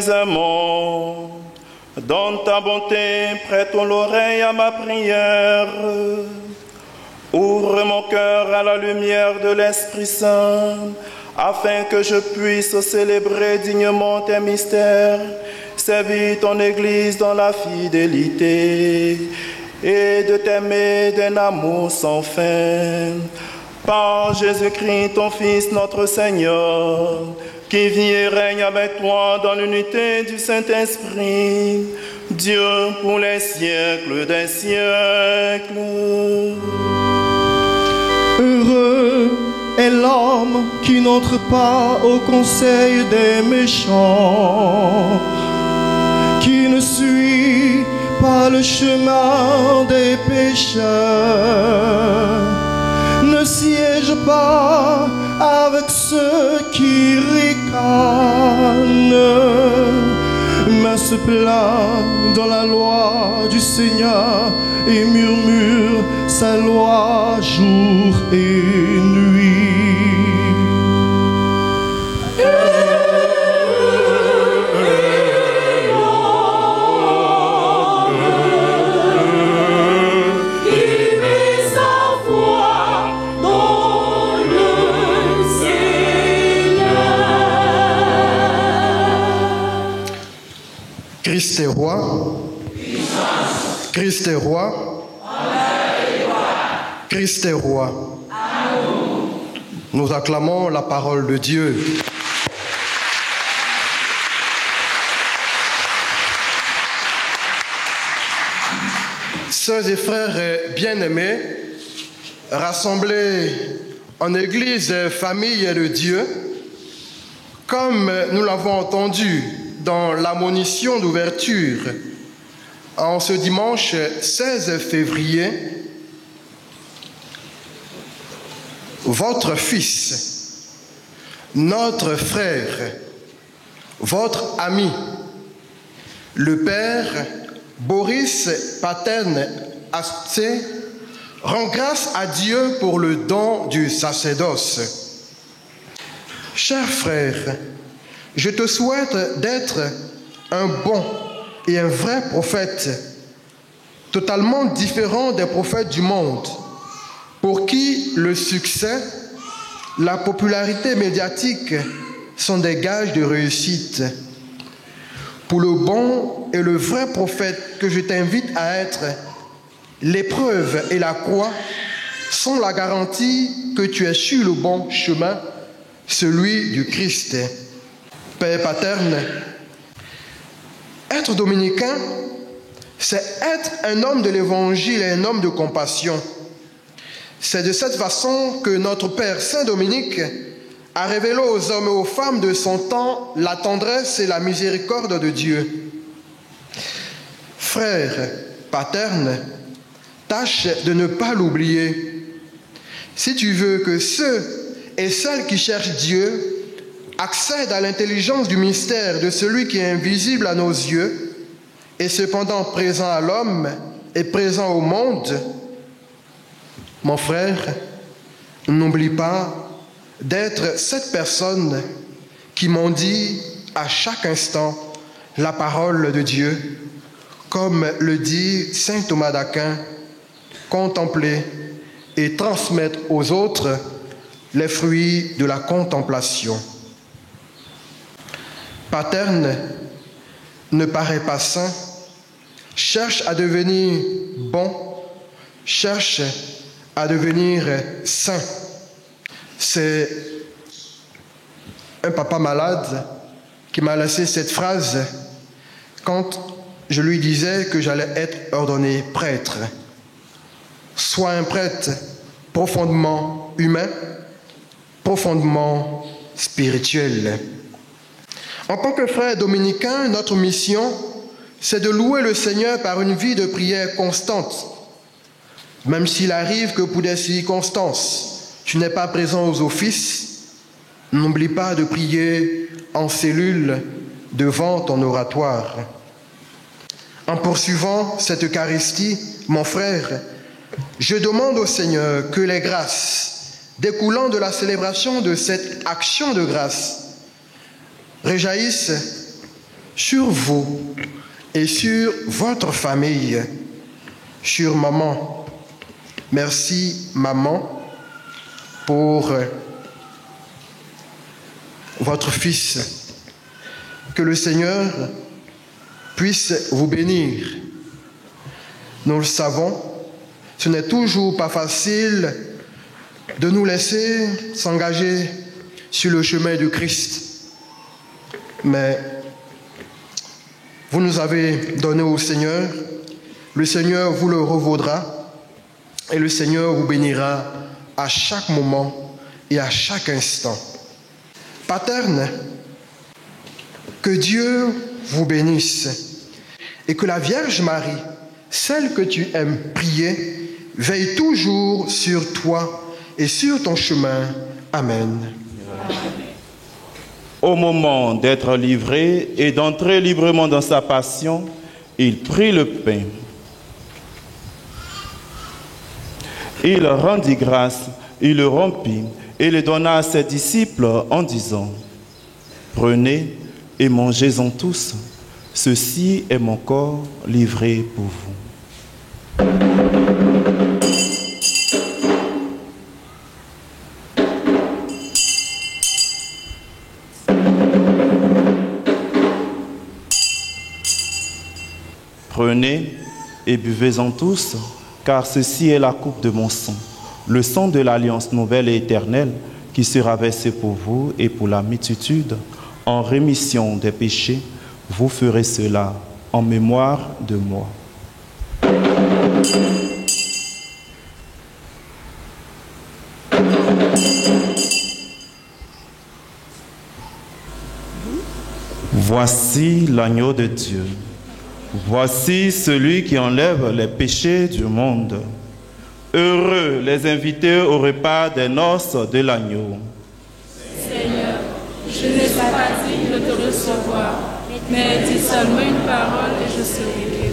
aimons. Dans ta bonté, prête-toi l'oreille à ma prière. Ouvre mon cœur à la lumière de l'Esprit Saint, afin que je puisse célébrer dignement tes mystères, servir ton Église dans la fidélité et de t'aimer d'un amour sans fin. Par Jésus-Christ, ton Fils, notre Seigneur, qui vit et règne avec toi dans l'unité du Saint-Esprit, Dieu pour les siècles des siècles. Heureux est l'homme qui n'entre pas au conseil des méchants, qui ne suit pas le chemin des pécheurs, ne siège pas avec ceux qui ricanent, mais se plaint dans la loi du Seigneur et murmure sa loi jour et nuit. Christ est roi. Christ est roi. Christ est roi. Nous acclamons la parole de Dieu. Sœurs et frères bien-aimés, rassemblés en Église, famille de Dieu, comme nous l'avons entendu dans l'admonition d'ouverture en ce dimanche 16 février, votre fils, notre frère, votre ami, le père Boris Paterne Asté, rend grâce à Dieu pour le don du sacerdoce. Chers frères, je te souhaite d'être un bon et un vrai prophète, totalement différent des prophètes du monde, pour qui le succès, la popularité médiatique sont des gages de réussite. Pour le bon et le vrai prophète que je t'invite à être, l'épreuve et la croix sont la garantie que tu es sur le bon chemin, celui du Christ. Père Paterne, être dominicain, c'est être un homme de l'Évangile et un homme de compassion. C'est de cette façon que notre Père Saint-Dominique a révélé aux hommes et aux femmes de son temps la tendresse et la miséricorde de Dieu. Frère Paterne, tâche de ne pas l'oublier. Si tu veux que ceux et celles qui cherchent Dieu accèdent à l'intelligence du mystère de celui qui est invisible à nos yeux et cependant présent à l'homme et présent au monde, mon frère, n'oublie pas d'être cette personne qui mendie à chaque instant la parole de Dieu, comme le dit saint Thomas d'Aquin, contempler et transmettre aux autres les fruits de la contemplation. Paterne ne paraît pas saint, cherche à devenir bon, cherche à devenir saint. C'est un papa malade qui m'a laissé cette phrase quand je lui disais que j'allais être ordonné prêtre. Sois un prêtre profondément humain, profondément spirituel. En tant que frère dominicain, notre mission, c'est de louer le Seigneur par une vie de prière constante. Même s'il arrive que pour des circonstances, tu n'es pas présent aux offices, n'oublie pas de prier en cellule devant ton oratoire. En poursuivant cette Eucharistie, mon frère, je demande au Seigneur que les grâces découlant de la célébration de cette action de grâce réjaillissent sur vous et sur votre famille, sur maman. Merci, maman, pour votre fils. Que le Seigneur puisse vous bénir. Nous le savons, ce n'est toujours pas facile de nous laisser s'engager sur le chemin du Christ. Mais vous nous avez donné au Seigneur, le Seigneur vous le revaudra et le Seigneur vous bénira à chaque moment et à chaque instant. Paterne, que Dieu vous bénisse et que la Vierge Marie, celle que tu aimes prier, veille toujours sur toi et sur ton chemin. Amen. Au moment d'être livré et d'entrer librement dans sa passion, il prit le pain. Il rendit grâce, il le rompit et le donna à ses disciples en disant : Prenez et mangez-en tous, ceci est mon corps livré pour vous. Prenez et buvez-en tous, car ceci est la coupe de mon sang, le sang de l'alliance nouvelle et éternelle, qui sera versé pour vous et pour la multitude, en rémission des péchés. Vous ferez cela en mémoire de moi. Voici l'agneau de Dieu. Voici celui qui enlève les péchés du monde. Heureux les invités au repas des noces de l'agneau. Seigneur, je ne suis pas digne de te recevoir, mais dis seulement une parole et je serai guéri.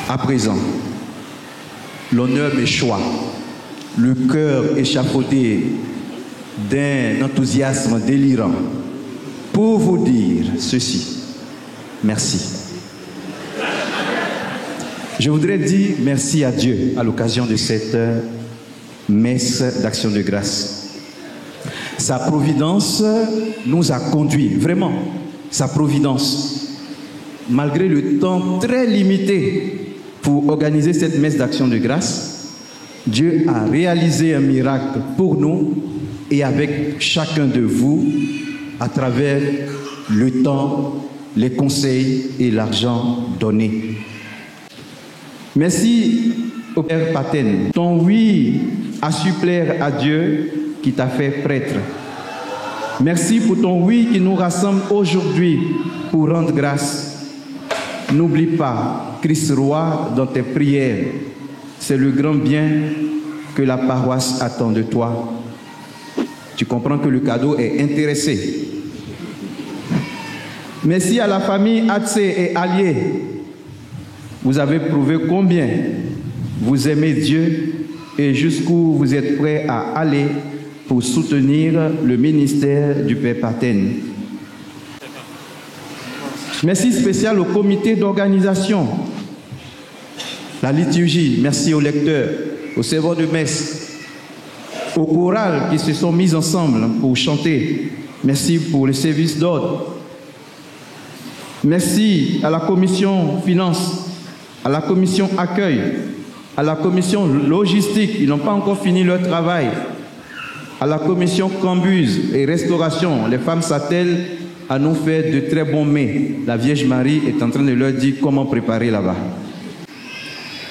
À présent, l'honneur m'échoit, le cœur échafaudé d'un enthousiasme délirant, pour vous dire ceci. Merci. Je voudrais dire merci à Dieu à l'occasion de cette messe d'action de grâce. Sa providence nous a conduits, vraiment, sa providence, malgré le temps très limité pour organiser cette messe d'action de grâce, Dieu a réalisé un miracle pour nous et avec chacun de vous à travers le temps, les conseils et l'argent donné. Merci au Père Patène. Ton oui a su plaire à Dieu qui t'a fait prêtre. Merci pour ton oui qui nous rassemble aujourd'hui pour rendre grâce. N'oublie pas, Christ roi, dans tes prières. C'est le grand bien que la paroisse attend de toi. Tu comprends que le cadeau est intéressé. Merci à la famille Atsé et alliés. Vous avez prouvé combien vous aimez Dieu et jusqu'où vous êtes prêts à aller pour soutenir le ministère du Père Patène. Merci spécial au comité d'organisation, la liturgie, merci aux lecteurs, aux serveurs de messe, aux chorales qui se sont mis ensemble pour chanter. Merci pour le service d'ordre. Merci à la commission finance, à la commission accueil, à la commission logistique, ils n'ont pas encore fini leur travail, à la commission cambuse et restauration. Les femmes s'attellent à nous faire de très bons mets. La Vierge Marie est en train de leur dire comment préparer là-bas.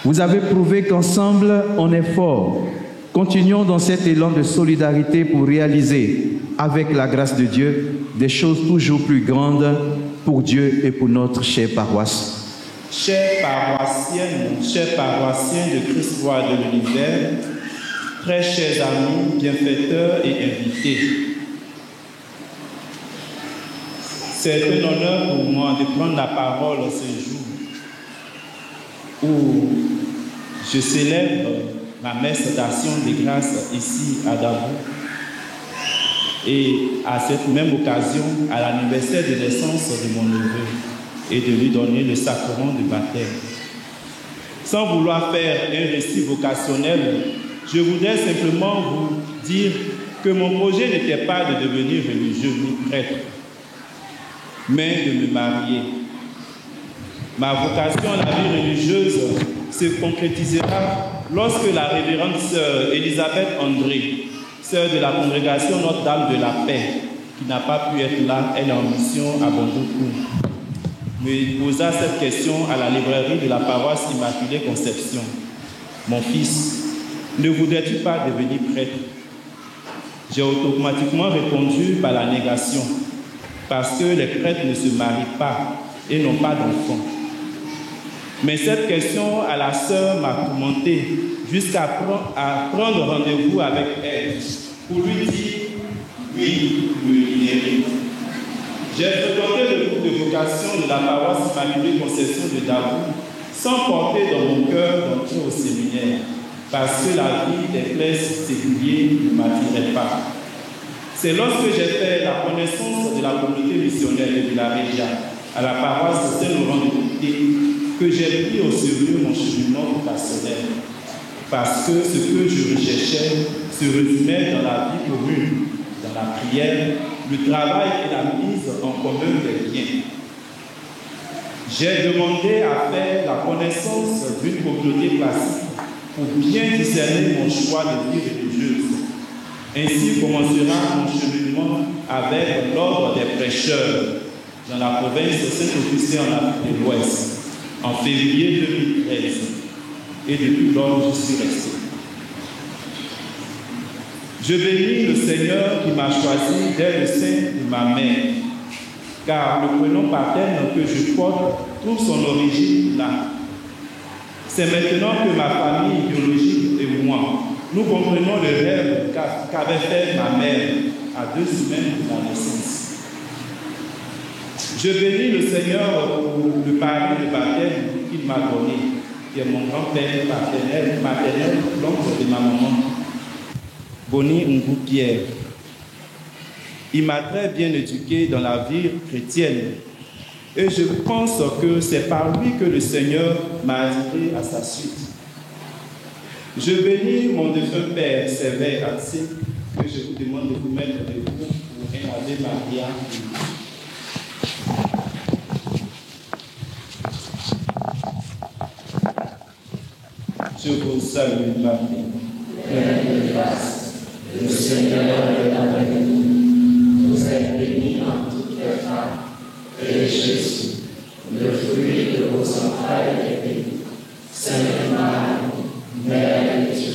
Vous avez prouvé qu'ensemble, on est fort. Continuons dans cet élan de solidarité pour réaliser, avec la grâce de Dieu, des choses toujours plus grandes pour Dieu et pour notre chère paroisse. Chers paroissiennes, chers paroissiens de Christ Roi de l'univers, très chers amis, bienfaiteurs et invités, c'est un honneur pour moi de prendre la parole ce jour où je célèbre ma messe d'action de grâce ici à Dabou. Et à cette même occasion, à l'anniversaire de naissance de mon neveu, et de lui donner le sacrement de baptême. Sans vouloir faire un récit vocationnel, je voudrais simplement vous dire que mon projet n'était pas de devenir religieux ni prêtre, mais de me marier. Ma vocation à la vie religieuse se concrétisera lorsque la révérende sœur Elisabeth André, sœur de la congrégation Notre-Dame de la Paix, qui n'a pas pu être là, elle est en mission à Bonjour, me posa cette question à la librairie de la paroisse Immaculée Conception. Mon fils, ne voudrais-tu pas devenir prêtre? J'ai automatiquement répondu par la négation, parce que les prêtres ne se marient pas et n'ont pas d'enfants. Mais cette question à la sœur m'a tourmenté jusqu'à prendre rendez-vous avec elle pour lui dire oui, me libérer. J'ai fréquenté le groupe de vocation de la paroisse Immaculée Conception de Dabou sans porter dans mon cœur d'entrer au séminaire, parce que la vie des clercs séculiers ne m'attirait pas. C'est lorsque j'ai fait la connaissance de la communauté missionnaire de Villaregia à la paroisse Saint-Laurent de Couté que j'ai pris au sérieux mon cheminement vocationnel, parce que ce que je recherchais se résumait dans la vie commune, dans la prière, le travail et la mise en commun des biens. J'ai demandé à faire la connaissance d'une communauté classique pour bien discerner mon choix de vie religieuse. Ainsi commencera mon cheminement avec l'ordre des prêcheurs dans la province de Saint-Augustin en Afrique de l'Ouest en février 2013. Et depuis lors, je suis resté. Je bénis le Seigneur qui m'a choisi dès le sein de ma mère, car le prénom paterne que je porte trouve son origine là. C'est maintenant que ma famille biologique et moi, nous comprenons le rêve qu'avait fait ma mère à 2 semaines de la naissance. Je bénis le Seigneur pour le pari de baptême qu'il m'a donné, qui est mon grand-père maternel, l'oncle de ma maman, Boni Ngou Pierre. Il m'a très bien éduqué dans la vie chrétienne et je pense que c'est par lui que le Seigneur m'a attiré à sa suite. Je bénis mon défunt père Sévère Axé, que je vous demande de vous mettre debout pour un Ave Maria. Je vous salue Marie, pleine de grâce, le Seigneur est avec vous. Vous êtes bénie entre toutes les femmes, et Jésus, le fruit de vos entrailles, est béni. Sainte Marie, Mère de Dieu,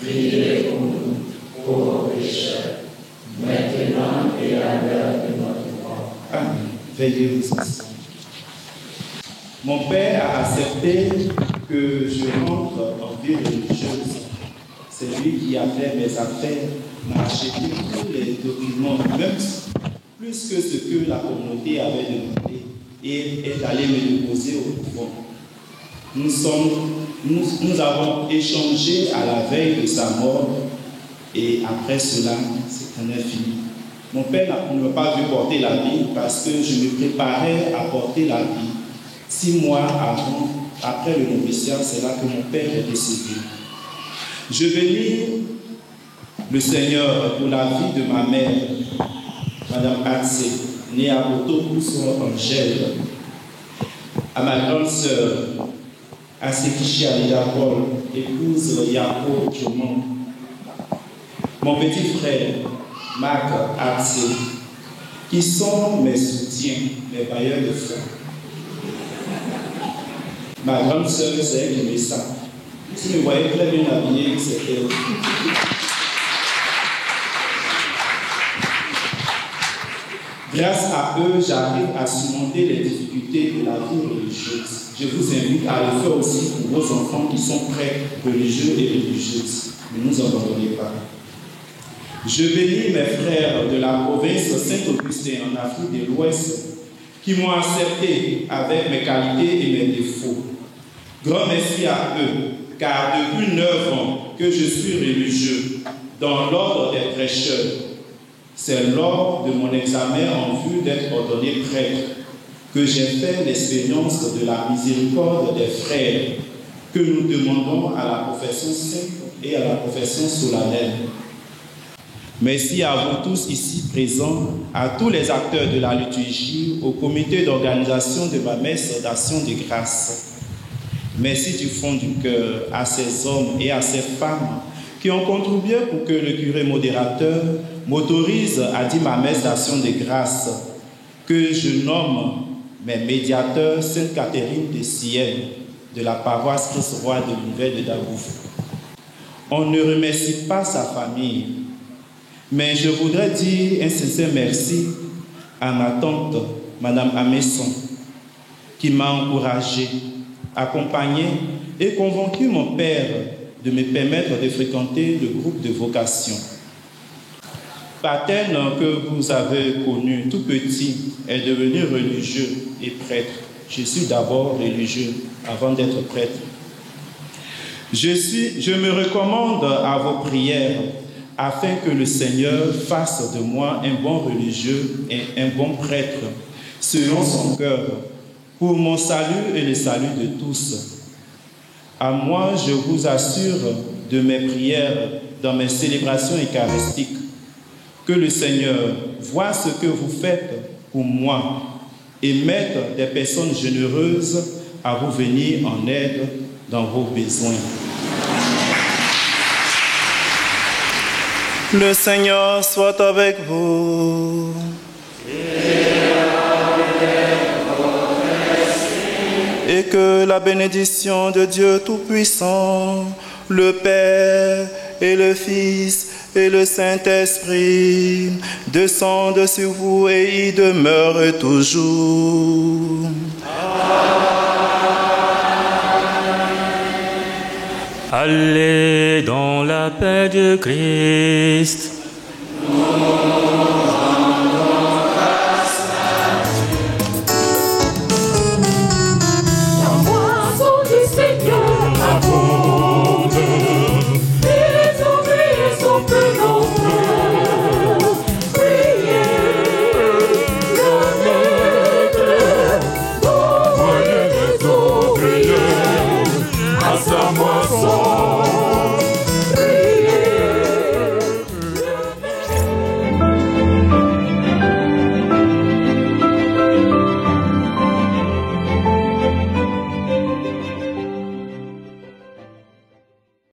priez pour nous, pauvres pécheurs, maintenant et à l'heure de notre mort. Amen. Veillez vous ensemble. Mon père a accepté que je rentre en vie religieuse. C'est lui qui a fait mes affaires, m'a acheté tous les documents, même plus que ce que la communauté avait demandé, et est allé me déposer au couvent. Nous avons échangé à la veille de sa mort, et après cela, c'est un infini. Mon père ne m'a pas vu porter la vie parce que je me préparais à porter la vie. 6 mois avant, après le noviciat, c'est là que mon père est décédé. Je bénis le Seigneur pour la vie de ma mère, Madame Axé, née à Boto-Pousso Angèle, à ma grande sœur, à Sekichi Alida Paul, épouse Yako Djoumon, mon petit frère, Marc Arce, qui sont mes soutiens, mes bailleurs de fonds. Ma grande sœur, c'est elle qui me sent. Si vous voyez très bien habillée, c'est elle. Grâce à eux, j'arrive à surmonter les difficultés de la vie religieuse. Je vous invite à le faire aussi pour vos enfants qui sont prêts, religieux et religieuses. Ne nous abandonnez pas. Je bénis mes frères de la province Saint-Augustin en Afrique de l'Ouest qui m'ont accepté avec mes qualités et mes défauts. Grand merci à eux, car depuis 9 ans que je suis religieux dans l'ordre des prêcheurs. C'est lors de mon examen en vue d'être ordonné prêtre que j'ai fait l'expérience de la miséricorde des frères que nous demandons à la profession simple et à la profession solennelle. Merci à vous tous ici présents, à tous les acteurs de la liturgie, au comité d'organisation de ma messe d'action de grâce. Merci du fond du cœur à ces hommes et à ces femmes qui ont contribué pour que le curé modérateur m'autorise à dire ma messe d'action de grâce, que je nomme mes médiateurs Sainte Catherine de Sienne, de la paroisse Christ-Roi de l'univers de Dagouf. On ne remercie pas sa famille, mais je voudrais dire un sincère merci à ma tante, Madame Amesson, qui m'a encouragé, accompagné et convaincu mon père de me permettre de fréquenter le groupe de vocation. Paterne, que vous avez connu tout petit, est devenu religieux et prêtre. Je suis d'abord religieux avant d'être prêtre. Je me recommande à vos prières afin que le Seigneur fasse de moi un bon religieux et un bon prêtre, selon son cœur, pour mon salut et le salut de tous. À moi, je vous assure de mes prières dans mes célébrations eucharistiques, que le Seigneur voit ce que vous faites pour moi et mette des personnes généreuses à vous venir en aide dans vos besoins. Le Seigneur soit avec vous. Et que la bénédiction de Dieu Tout-Puissant, le Père et le Fils et le Saint-Esprit descendent sur vous et y demeurent toujours. Allez dans la paix de Christ.